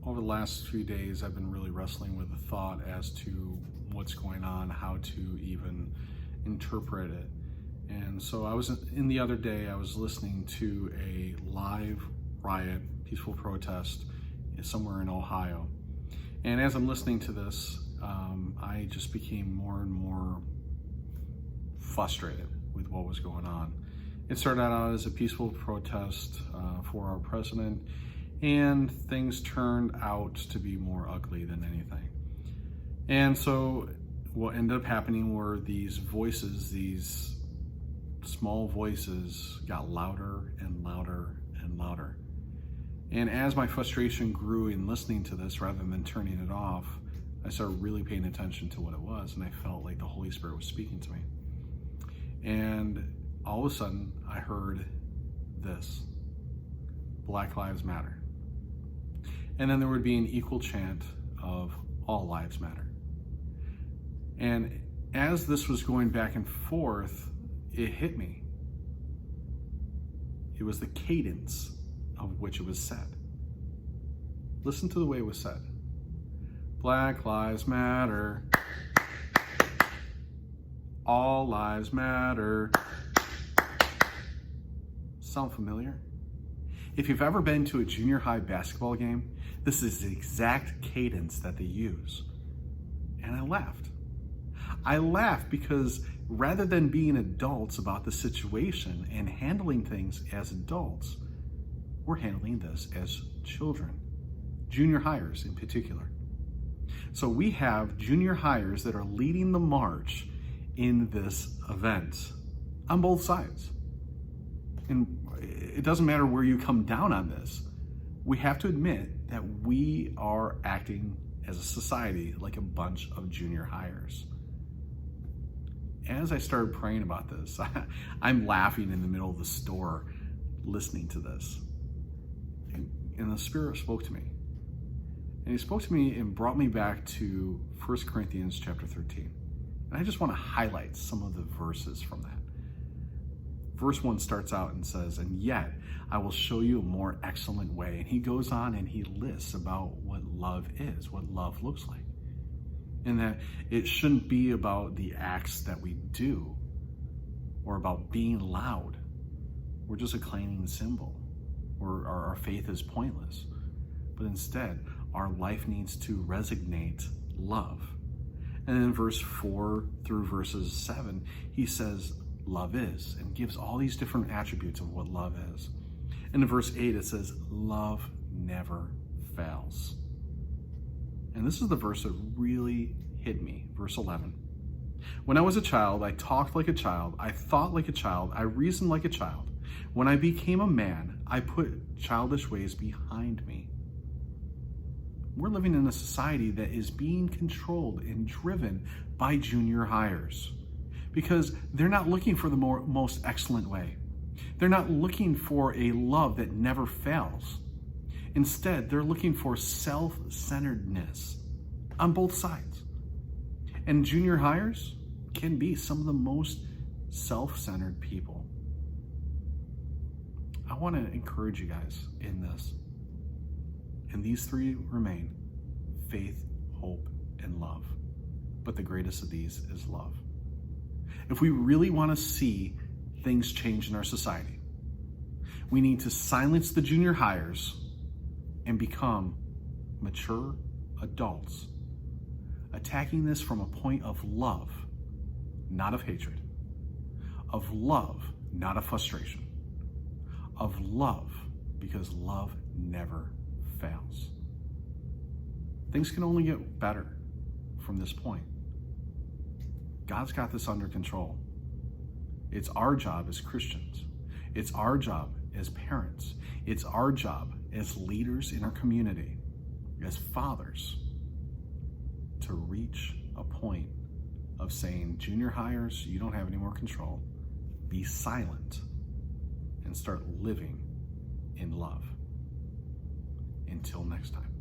over the last few days, I've been really wrestling with the thought as to what's going on, how to even interpret it. And so the other day, I was listening to a live riot, peaceful protest somewhere in Ohio. And as I'm listening to this, I just became more and more frustrated with what was going on. It started out as a peaceful protest for our president, and things turned out to be more ugly than anything. And so what ended up happening were these voices, these small voices, got louder and louder and louder. And as my frustration grew in listening to this rather than turning it off, I started really paying attention to what it was, and I felt like the Holy Spirit was speaking to me. And all of a sudden, I heard this: Black Lives Matter. And then there would be an equal chant of All Lives Matter. And as this was going back and forth, it hit me. It was the cadence of which it was said. Listen to the way it was said. Black Lives Matter. All Lives Matter. Sound familiar? If you've ever been to a junior high basketball game, this is the exact cadence that they use. And I laughed. I laughed because rather than being adults about the situation and handling things as adults, we're handling this as children, junior hires in particular. So we have junior hires that are leading the march in this event on both sides. And it doesn't matter where you come down on this. We have to admit that we are acting as a society like a bunch of junior hires. As I started praying about this, I'm laughing in the middle of the store listening to this. And the Spirit spoke to me. And He spoke to me and brought me back to 1 Corinthians chapter 13. And I just want to highlight some of the verses from that. Verse 1 starts out and says, "And yet I will show you a more excellent way." And he goes on and he lists about what love is, what love looks like. And that it shouldn't be about the acts that we do or about being loud. We're just a clanging cymbal, or our faith is pointless. But instead, our life needs to resonate love. And in verse 4 through verses 7, he says, love is, and gives all these different attributes of what love is. And in verse 8, it says, love never fails. And this is the verse that really hit me. Verse 11. When I was a child, I talked like a child, I thought like a child, I reasoned like a child. When I became a man, I put childish ways behind me. We're living in a society that is being controlled and driven by junior hires, because they're not looking for the most excellent way. They're not looking for a love that never fails. Instead, they're looking for self-centeredness on both sides. And junior hires can be some of the most self-centered people. I want to encourage you guys in this. And these three remain: faith, hope, and love. But the greatest of these is love. If we really want to see things change in our society, we need to silence the junior hires and become mature adults, attacking this from a point of love, not of hatred, of love, not of frustration, of love, because love never fails. Things can only get better from this point. God's got this under control. It's our job as Christians. It's our job as parents. It's our job as leaders in our community, as fathers, to reach a point of saying, junior hires, you don't have any more control. Be silent and start living in love. Until next time.